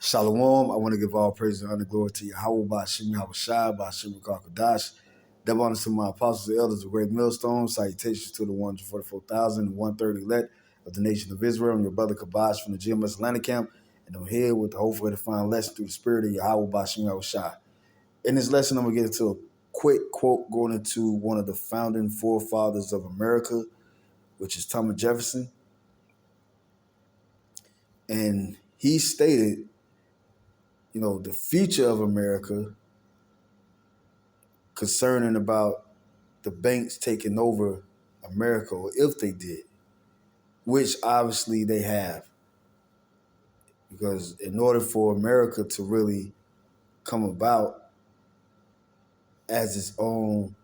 Shalom. I want to give all praise and honor and glory to Yahweh by Hashem Yahushai by Hashem Kakadash. Double honors to my apostles and elders of great millstone. Salutations to the 144,000 and 130 elect of the nation of Israel. I'm your brother Kabash from the GMS Atlanta camp. And I'm here with the hope way to find lesson through the spirit of Yahweh by Hashem Yahushai. In this lesson, I'm going to get into a quick quote going into one of the founding forefathers of America, which is Thomas Jefferson. And he stated, the future of America concerning about the banks taking over America, or if they did, which obviously they have. Because in order for America to really come about as its own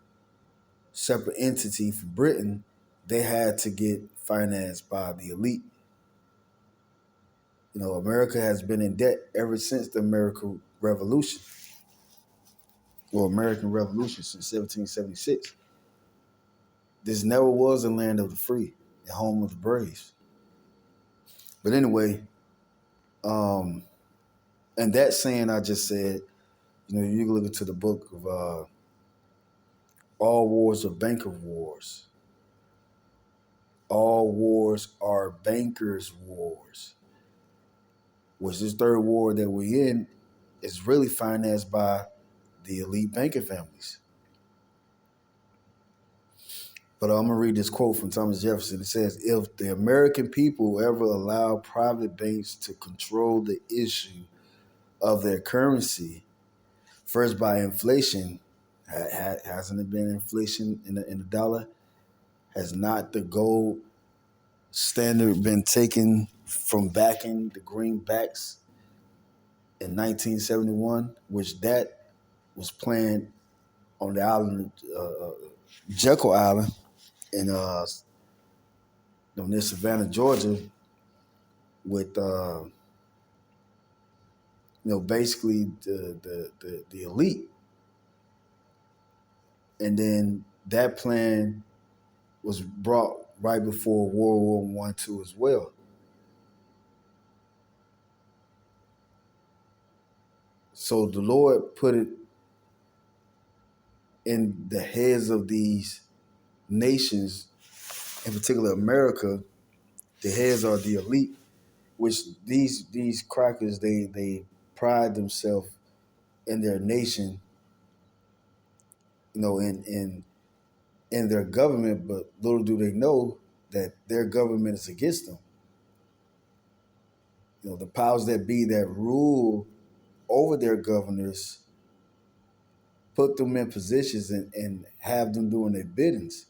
separate entity from Britain, they had to get financed by the elite. America has been in debt ever since the American Revolution, or American Revolution since 1776. This never was a land of the free, the home of the brave. But anyway, and that saying I just said, you can look into the book of All Wars Are Banker Wars. All wars are bankers' wars. Which this third war that we're in is really financed by the elite banking families. But I'm going to read this quote from Thomas Jefferson. It says, if the American people ever allow private banks to control the issue of their currency, first by inflation, hasn't it been inflation in the dollar? Has not the gold standard been taken from backing the greenbacks in 1971, which that was planned on the island, Jekyll Island, in near Savannah, Georgia, with basically the elite, and then that plan was brought right before World War I, II as well. So the Lord put it in the heads of these nations, in particular America. The heads are the elite, which these crackers, they pride themselves in their nation, in their government, but little do they know that their government is against them. The powers that be that rule over their governors put them in positions and have them doing their biddings.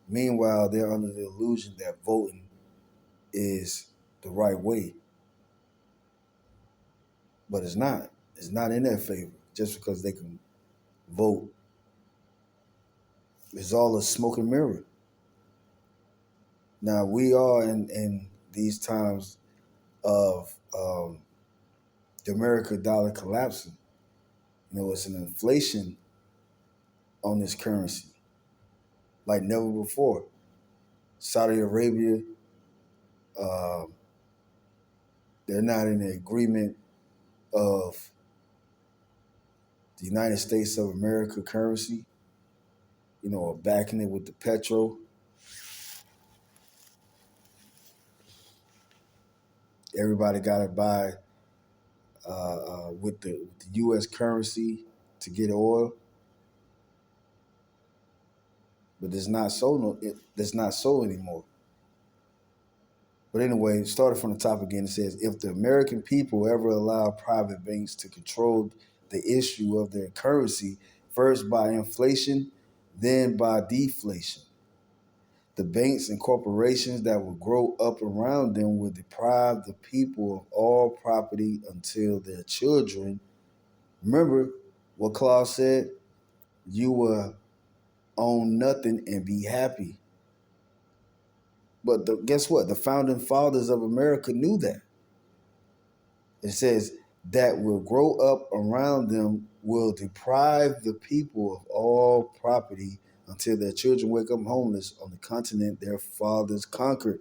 Meanwhile, they're under the illusion that voting is the right way. But it's not. It's not in their favor just because they can vote. It's all a smoke and mirror. Now, we are in these times of the American dollar collapsing. It's an inflation on this currency like never before. Saudi Arabia, they're not in the agreement of the United States of America currency, backing it with the petrol. Everybody got to buy with the U.S. currency to get oil, but it's not so. That's not so anymore. But anyway, starting from the top again, it says, if the American people ever allow private banks to control the issue of their currency, first by inflation, then by deflation, the banks and corporations that will grow up around them will deprive the people of all property until their children. Remember what Claus said? You will own nothing and be happy. But guess what? The founding fathers of America knew that. It says that will grow up around them will deprive the people of all property until their children wake up homeless on the continent their fathers conquered.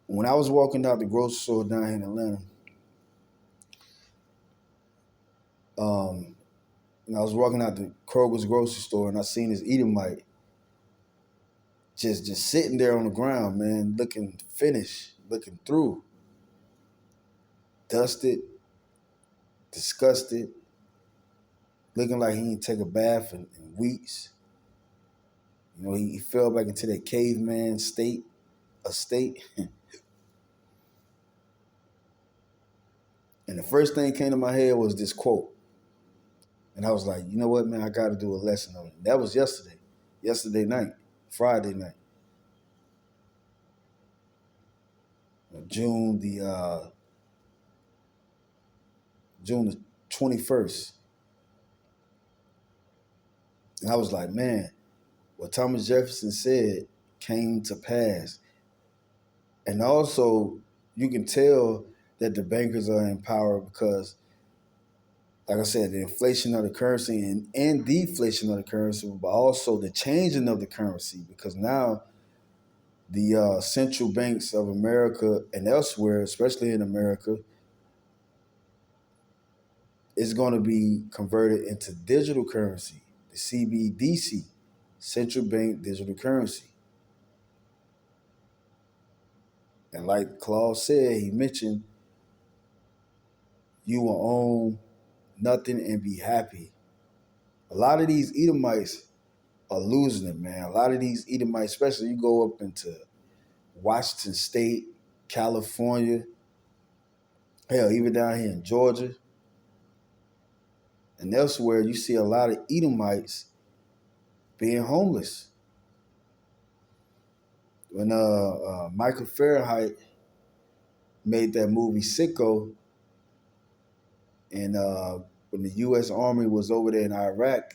When I was walking out the grocery store down here in Atlanta, Um, and I was walking out the Kroger's grocery store, and I seen this Edomite just sitting there on the ground, man, looking finished, looking through, dusted, disgusted, looking like he didn't take a bath in weeks. You know, he fell back into that caveman state. And the first thing came to my head was this quote. And I was like, you know what, man, I got to do a lesson on it. That was yesterday night, Friday night, June the uh, June the 21st. And I was like, man, what Thomas Jefferson said came to pass. And also, you can tell that the bankers are in power because, like I said, the inflation of the currency and deflation of the currency, but also the changing of the currency, because now the central banks of America and elsewhere, especially in America, is going to be converted into digital currency, the CBDC, central bank digital currency. And like Claude said, he mentioned you will own nothing and be happy. A lot of these Edomites are losing it, man. A lot of these Edomites, especially you go up into Washington State, California, hell, even down here in Georgia and elsewhere, you see a lot of Edomites being homeless. When Michael Fahrenheit made that movie Sicko, and when the U.S. Army was over there in Iraq,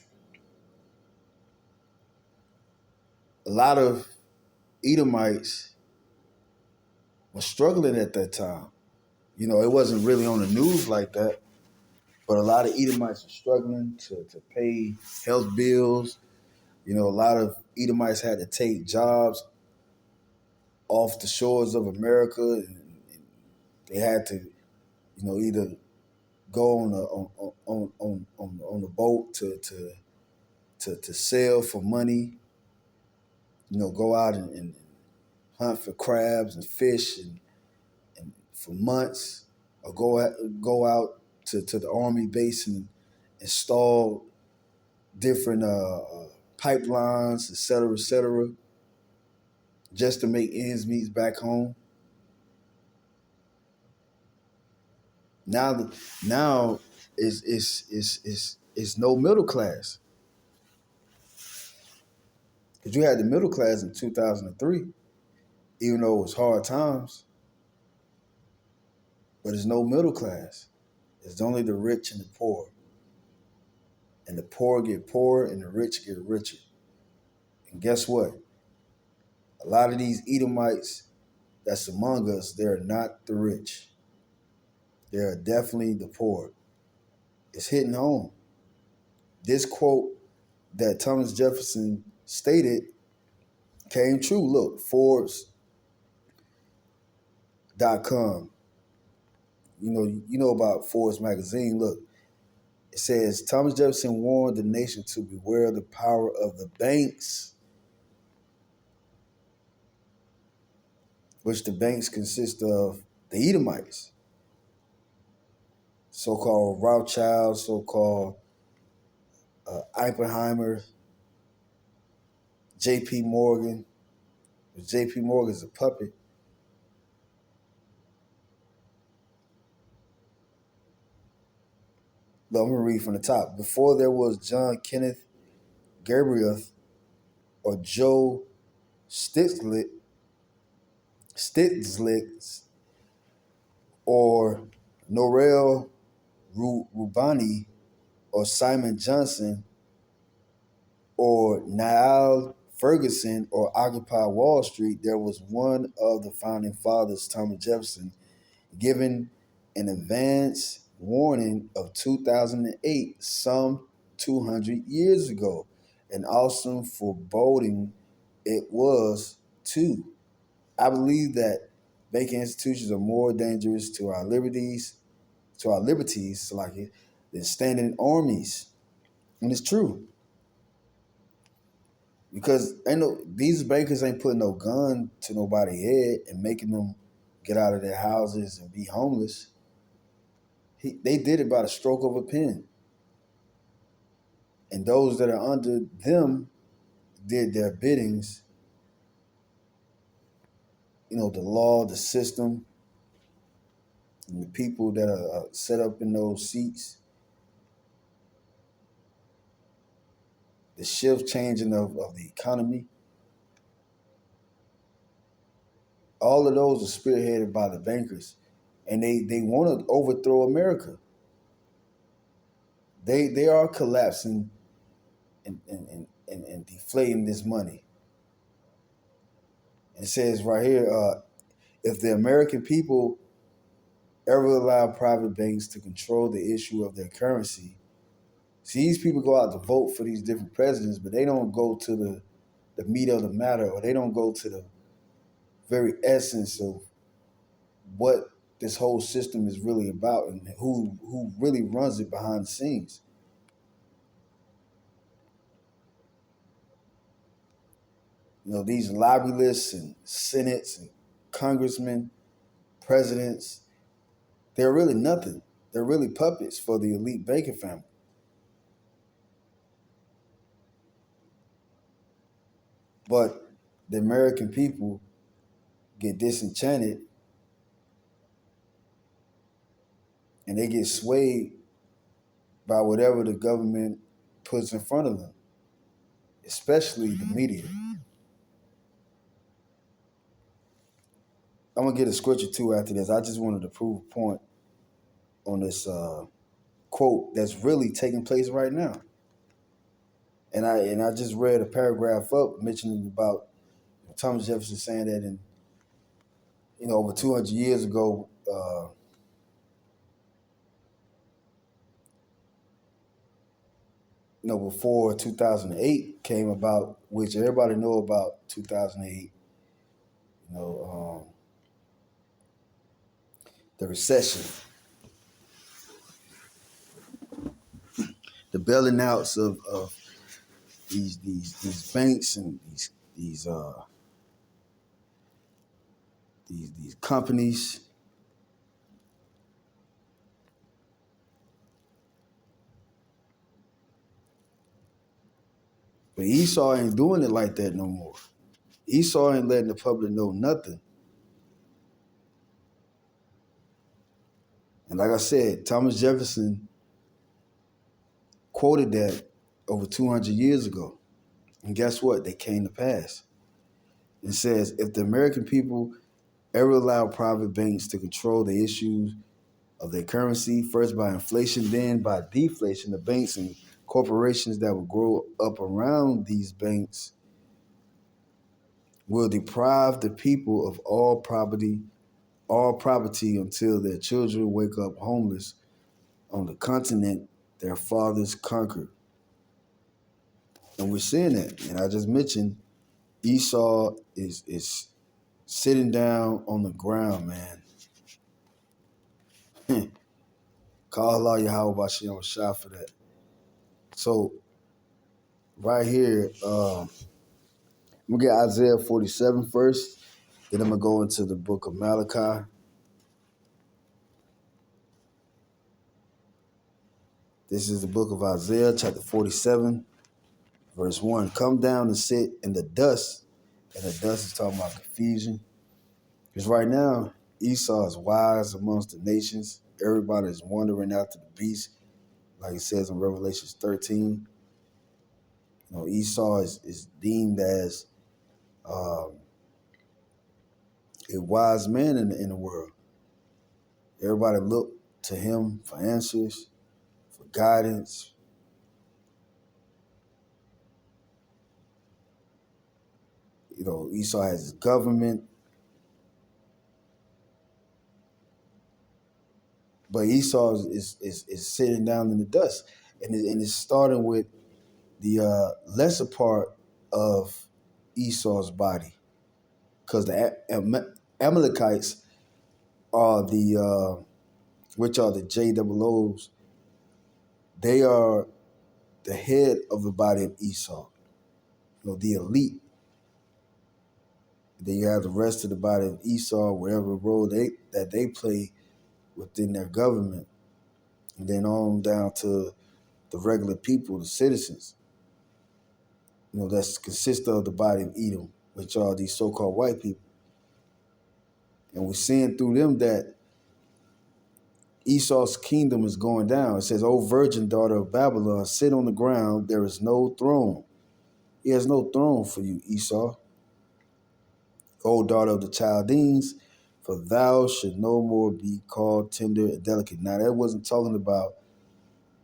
a lot of Edomites were struggling at that time. You know, it wasn't really on the news like that, but a lot of Edomites were struggling to pay health bills. You know, a lot of Edomites had to take jobs off the shores of America, and they had to, you know, either go on the boat to sell for money. You know, go out and hunt for crabs and fish and for months, or go out to the army base and install different pipelines, et cetera, just to make ends meet back home. Now is no middle class, because you had the middle class in 2003, even though it was hard times, but there's no middle class. It's only the rich and the poor, and the poor get poorer and the rich get richer. And guess what? A lot of these Edomites that's among us, they're not the rich. They're definitely the poor. It's hitting home. This quote that Thomas Jefferson stated came true. Look, Forbes.com. You know about Forbes magazine. Look, it says Thomas Jefferson warned the nation to beware the power of the banks, which the banks consist of the Edomites, so-called Rothschild, so-called Oppenheimer, J.P. Morgan. J.P. Morgan's a puppet. Look, I'm going to read from the top. Before there was John Kenneth Galbraith or Joe Stiglitz or Norel Rubani or Simon Johnson or Niall Ferguson or Occupy Wall Street, there was one of the founding fathers, Thomas Jefferson, given an advance warning of 2008, some 200 years ago. An awesome foreboding it was, too. I believe that banking institutions are more dangerous to our liberties, like it, than standing armies. And it's true. Because these bankers ain't putting no gun to nobody's head and making them get out of their houses and be homeless. They did it by the stroke of a pen. And those that are under them did their biddings. The law, the system, and the people that are set up in those seats, the shift changing of the economy, all of those are spearheaded by the bankers. And they want to overthrow America. They are collapsing and deflating this money. It says right here, if the American people ever allow private banks to control the issue of their currency, see, these people go out to vote for these different presidents, but they don't go to the meat of the matter, or they don't go to the very essence of what this whole system is really about and who really runs it behind the scenes. These lobbyists and senates and congressmen, presidents, they're really nothing. They're really puppets for the elite banking family. But the American people get disenchanted and they get swayed by whatever the government puts in front of them, especially the media. I'm going to get a scripture too after this. I just wanted to prove a point on this quote that's really taking place right now. And I just read a paragraph up mentioning about Thomas Jefferson saying that in over 200 years ago, before 2008 came about, which everybody know about 2008. The recession, the bailing outs of these banks and these companies. But Esau ain't doing it like that no more. Esau ain't letting the public know nothing. And like I said, Thomas Jefferson quoted that over 200 years ago. And guess what? They came to pass. It says, if the American people ever allow private banks to control the issues of their currency, first by inflation, then by deflation, the banks and corporations that will grow up around these banks will deprive the people of all property until their children wake up homeless on the continent their fathers conquered. And we're seeing that. And I just mentioned Esau is sitting down on the ground, man. Call Allah Yahweh Bashem Shah for that. So right here, I'm gonna get Isaiah 47 first. Then I'm gonna go into the book of Malachi. This is the book of Isaiah, chapter 47, verse 1. Come down and sit in the dust. And the dust is talking about confusion. Because right now, Esau is wise amongst the nations. Everybody is wandering after the beast, like it says in Revelation 13. Esau is deemed as a wise man in the world. Everybody look to him for answers, for guidance. Esau has his government. But Esau is sitting down in the dust. And it's starting with the lesser part of Esau's body. Because the Amalekites are which are the JOOs, They are the head of the body of Esau, the elite. Then you have the rest of the body of Esau, whatever role that they play within their government, and then on down to the regular people, the citizens. That's consist of the body of Edom, which are these so-called white people. And we're seeing through them that Esau's kingdom is going down. It says, "O virgin daughter of Babylon, sit on the ground. There is no throne. He has no throne for you, Esau. O daughter of the Chaldeans, for thou should no more be called tender and delicate." Now, that wasn't talking about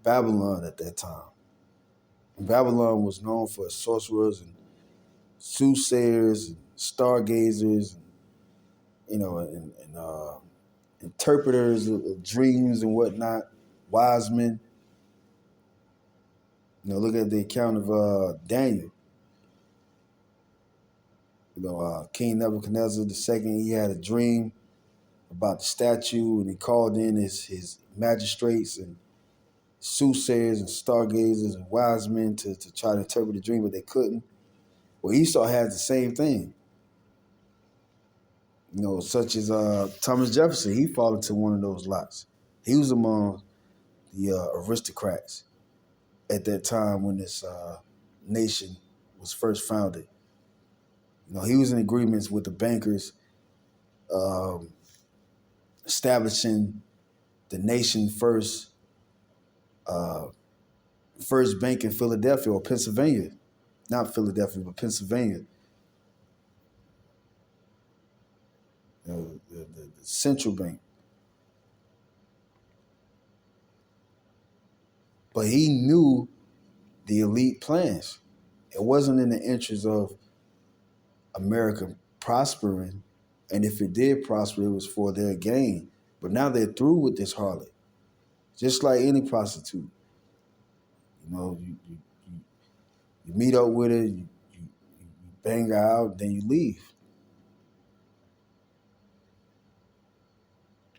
Babylon at that time. Babylon was known for sorcerers and soothsayers and stargazers, and interpreters of dreams and whatnot, wise men. Look at the account of Daniel. King Nebuchadnezzar II, he had a dream about the statue, and he called in his magistrates and soothsayers and stargazers and wise men to try to interpret the dream, but they couldn't. Well, Esau has the same thing. Such as Thomas Jefferson, he fall into one of those lots. He was among the aristocrats at that time when this nation was first founded. He was in agreements with the bankers, establishing the nation first bank in Philadelphia or Pennsylvania, not Philadelphia, but Pennsylvania. The central bank. But he knew the elite plans. It wasn't in the interest of America prospering, and if it did prosper, it was for their gain. But now they're through with this harlot, just like any prostitute. You meet up with her, you bang her out, then you leave.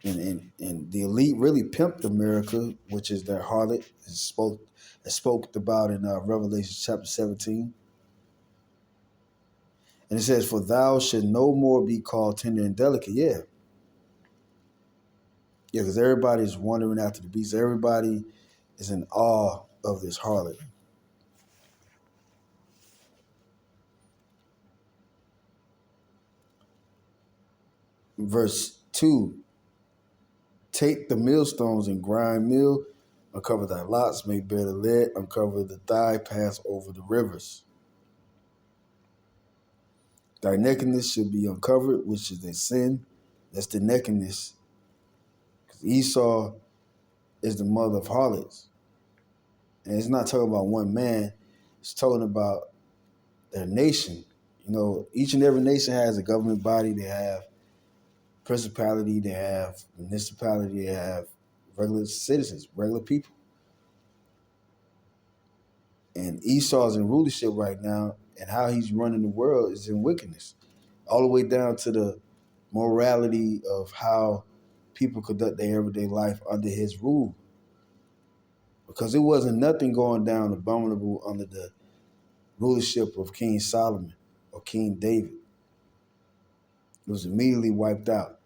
And the elite really pimped America, which is their harlot, as spoke about in Revelation chapter 17. And it says, "For thou should no more be called tender and delicate." Yeah, because everybody's wandering after the beast. Everybody is in awe of this harlot. Verse 2, "Take the millstones and grind meal, uncover thy lots, make bare the lead, uncover the thigh, pass over the rivers. Thy nakedness should be uncovered, which is a sin." That's the nakedness. Because Esau is the mother of harlots. And it's not talking about one man. It's talking about their nation. Each and every nation has a government body. They have principality. They have municipality. They have regular citizens, regular people. And Esau's in rulership right now, and how he's running the world is in wickedness, all the way down to the morality of how people conduct their everyday life under his rule. Because it wasn't nothing going down abominable under the rulership of King Solomon or King David. It was immediately wiped out.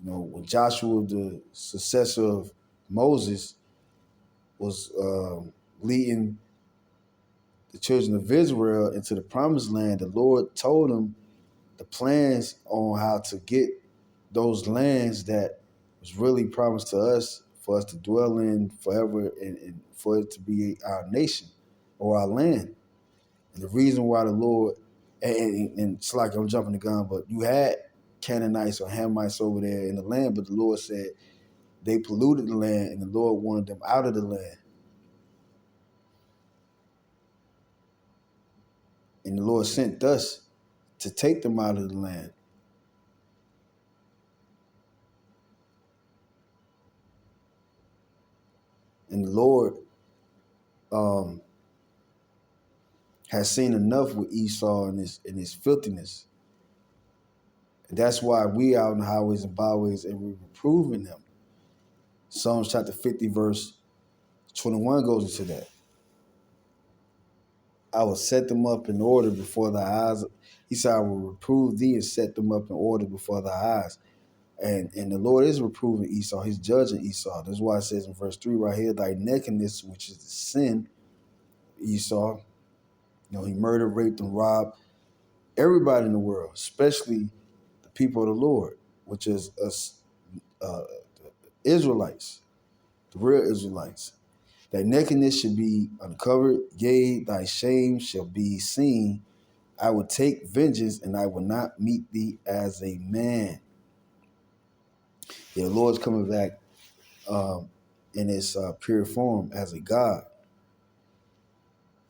When Joshua, the successor of Moses, was leading the children of Israel into the promised land, the Lord told him the plans on how to get those lands that was really promised to us, for us to dwell in forever, and for it to be our nation or our land. And the reason why the Lord, and it's like I'm jumping the gun, but you had Canaanites or Hamites over there in the land, but the Lord said they polluted the land, and the Lord wanted them out of the land. And the Lord sent us to take them out of the land. And the Lord has seen enough with Esau and his filthiness. And that's why we out in the highways and byways and we're reproving them. Psalms chapter 50, verse 21 goes into that. I will set them up in order before thy eyes. He said, I will reprove thee and set them up in order before thy eyes. And the Lord is reproving Esau. He's judging Esau. That's why it says in verse 3 right here, thy nakedness, which is the sin, Esau. He murdered, raped, and robbed everybody in the world, especially the people of the Lord, which is us, Israelites, the real Israelites. Thy nakedness should be uncovered, yea, thy shame shall be seen. I will take vengeance, and I will not meet thee as a man. Yeah, the Lord's coming back in its pure form as a God,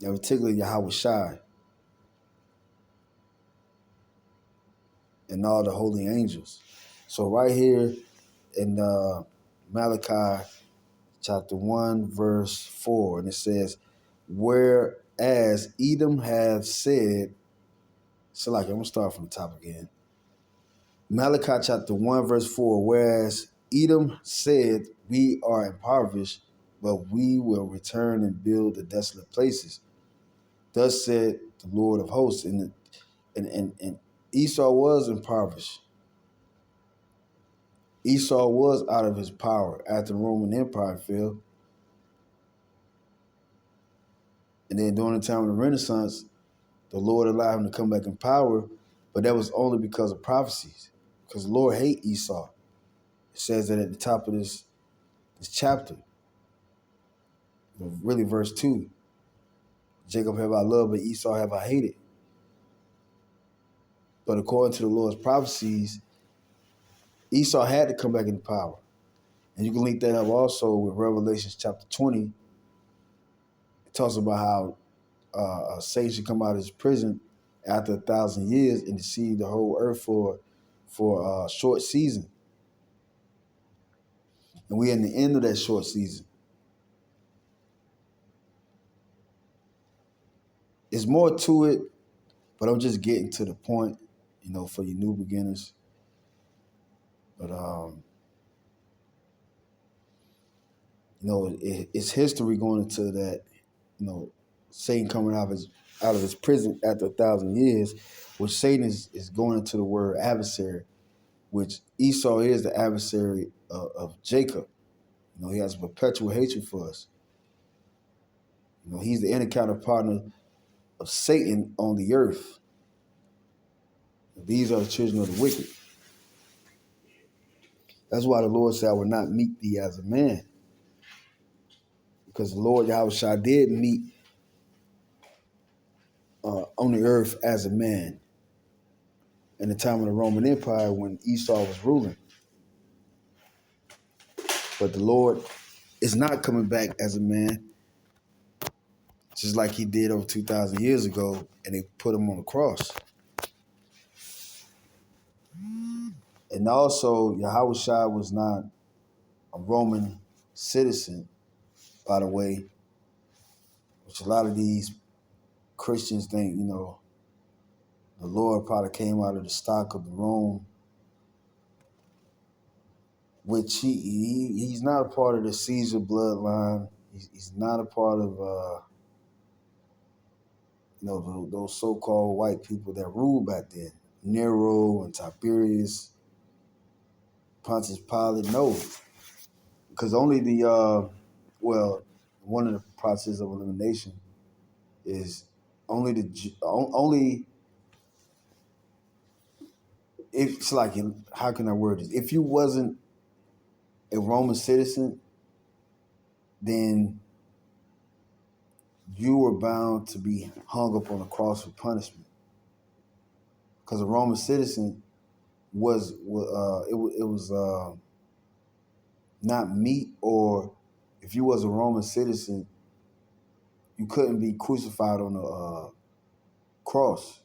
and particularly Yahweh Shai and all the holy angels. So right here in Malachi chapter 1, verse 4, and it says, whereas Edom hath said, so like I'm going to start from the top again. Malachi chapter 1, verse 4, whereas Edom said, we are impoverished, but we will return and build the desolate places. Thus said the Lord of hosts. And Esau was impoverished. Esau was out of his power after the Roman Empire fell. And then during the time of the Renaissance, the Lord allowed him to come back in power, but that was only because of prophecies. Because the Lord hates Esau. It says that at the top of this chapter, really verse 2. Jacob have I loved, but Esau have I hated. But according to the Lord's prophecies, Esau had to come back into power. And you can link that up also with Revelation chapter 20. It talks about how a Satan should come out of his prison after 1,000 years and deceive the whole earth for a short season. And we're in the end of that short season. There's more to it, but I'm just getting to the point, for you new beginners. But it's history going into that. Satan coming out of his prison after 1,000 years, which Satan is going into the word adversary, which Esau is the adversary of Jacob. He has a perpetual hatred for us. He's the inner counterpartner of Satan on the earth. These are the children of the wicked. That's why the Lord said, I will not meet thee as a man. Because the Lord Yahweh did meet on the earth as a man in the time of the Roman Empire when Esau was ruling. But the Lord is not coming back as a man, just like he did over 2,000 years ago, and they put him on the cross. And also, Yahweh Shai was not a Roman citizen, by the way, which a lot of these Christians think, the Lord probably came out of the stock of the Rome, which he's not a part of the Caesar bloodline. He's not a part of those so-called white people that ruled back then, Nero and Tiberius, Pontius Pilate. No, because only one of the processes of elimination is only if it's like, how can I word this? If you wasn't a Roman citizen, then you were bound to be hung up on a cross for punishment. Because a Roman citizen was not meat, or if you was a Roman citizen, you couldn't be crucified on a cross.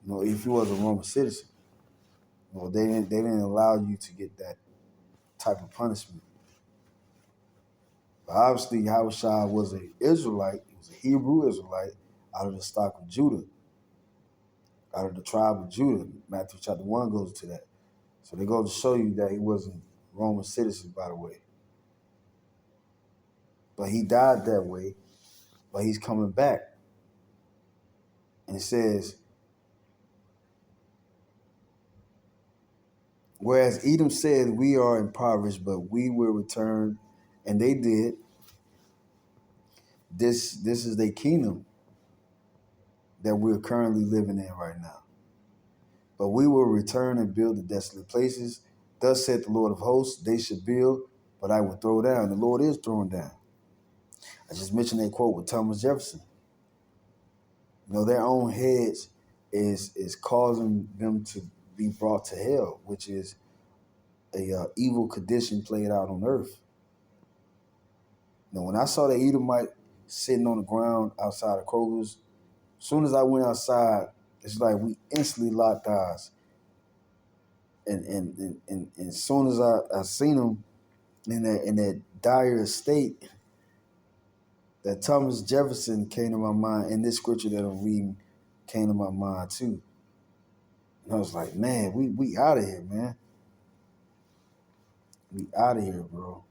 If you was a Roman citizen, they didn't allow you to get that type of punishment. But obviously, Yahushua was an Israelite. He was a Hebrew Israelite out of the stock of Judah, out of the tribe of Judah. Matthew chapter 1 goes to that. So they go to show you that he wasn't a Roman citizen, by the way. But he died that way, but he's coming back. And it says, whereas Edom said, we are impoverished, but we will return. And they did. This is the kingdom that we're currently living in right now. But we will return and build the desolate places. Thus said the Lord of hosts, they should build, but I will throw down. The Lord is throwing down. I just mentioned that quote with Thomas Jefferson. Their own heads is causing them to be brought to hell, which is a evil condition played out on earth. When I saw the Edomite sitting on the ground outside of Kroger's, as soon as I went outside, it's like we instantly locked eyes. And as soon as I seen him in that dire state, that Thomas Jefferson came to my mind, and this scripture that I'm reading came to my mind too. And I was like, man, we out of here, man. We out of here, bro.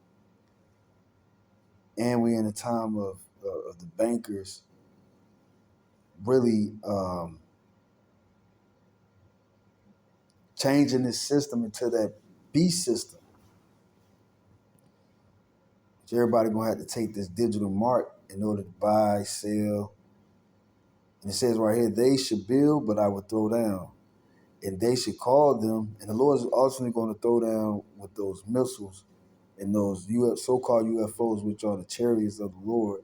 And we in a time of the bankers really changing this system into that beast system. So everybody gonna have to take this digital mark in order to buy, sell. And it says right here, they should build, but I will throw down. And they should call them, and the Lord is ultimately going to throw down with those missiles and those so-called UFOs, which are the chariots of the Lord,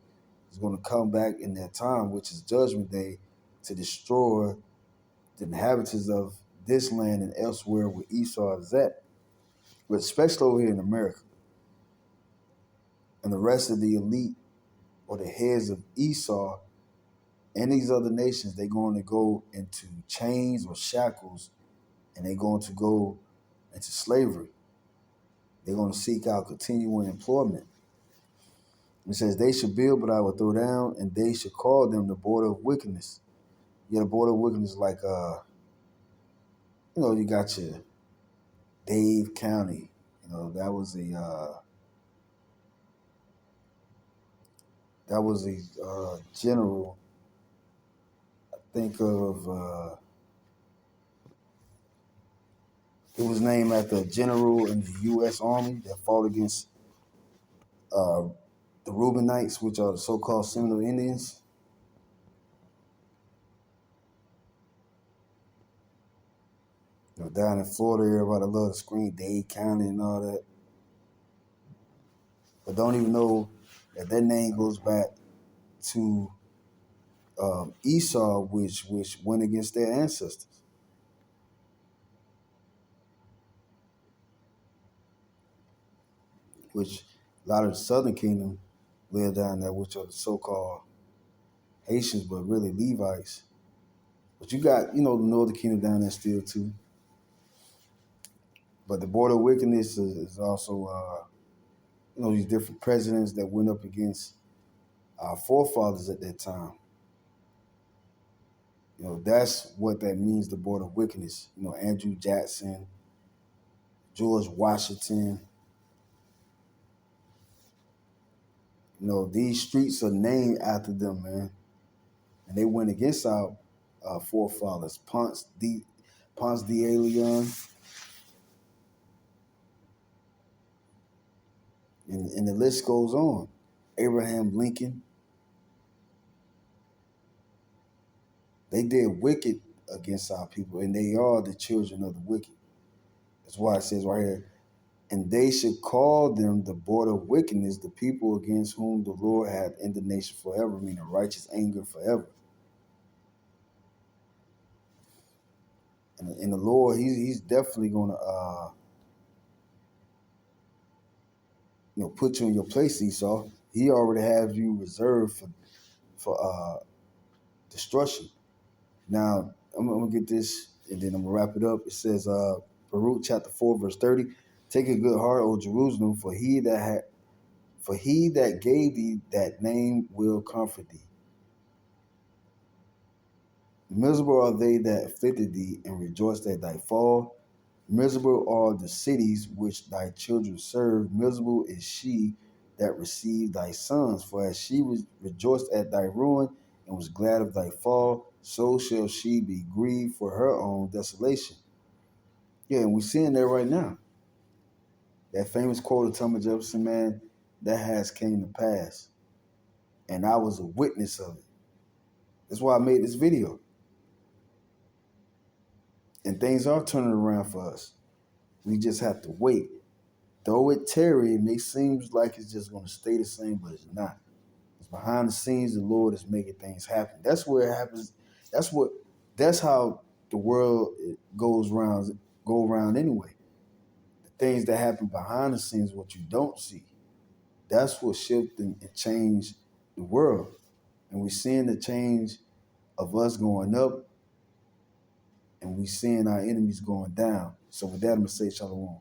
is going to come back in that time, which is Judgment Day, to destroy the inhabitants of this land and elsewhere where Esau is at, but especially over here in America. And the rest of the elite or the heads of Esau and these other nations, they're going to go into chains or shackles, and they're going to go into slavery. They're going to seek out continuing employment. It says, they should build, but I will throw down, and they should call them the border of wickedness. Yeah, the border of wickedness, like, you got your Dave County. That was a general. I think of it was named after a general in the U.S. Army that fought against the Reubenites, which are the so-called Seminole Indians. Down in Florida, everybody love to scream Dade County and all that, but don't even know that name goes back to Esau, which went against their ancestors. Which a lot of the Southern Kingdom live down there, which are the so-called Haitians, but really Levites. But you got, the Northern Kingdom down there still too. But the border of wickedness is also, these different presidents that went up against our forefathers at that time. That's what that means, the border of wickedness. Andrew Jackson, George Washington. These streets are named after them, man. And they went against our forefathers, Ponce de Leon, and the list goes on. Abraham Lincoln. They did wicked against our people, and they are the children of the wicked. That's why it says right here, and they should call them the border of wickedness, the people against whom the Lord hath indignation forever, meaning righteous anger forever. And the Lord, he's definitely going to put you in your place, Esau. He already has you reserved for destruction. Now, I'm going to get this, and then I'm going to wrap it up. It says, Baruch chapter 4, verse 30, take a good heart, O Jerusalem, for he that gave thee that name will comfort thee. Miserable are they that afflicted thee, and rejoice at thy fall. Miserable are the cities which thy children serve. Miserable is she that received thy sons. For as she rejoiced at thy ruin and was glad of thy fall, so shall she be grieved for her own desolation. Yeah, and we're seeing that right now. That famous quote of Thomas Jefferson, man, that has came to pass. And I was a witness of it. That's why I made this video. And things are turning around for us. We just have to wait. Though it tarry, it may seem like it's just going to stay the same, but it's not. It's behind the scenes, the Lord is making things happen. That's where it happens. That's how the world go around anyway. The things that happen behind the scenes, what you don't see, that's what shifted and changed the world. And we're seeing the change of us going up, and we're seeing our enemies going down. So with that, I'm going to say shalom.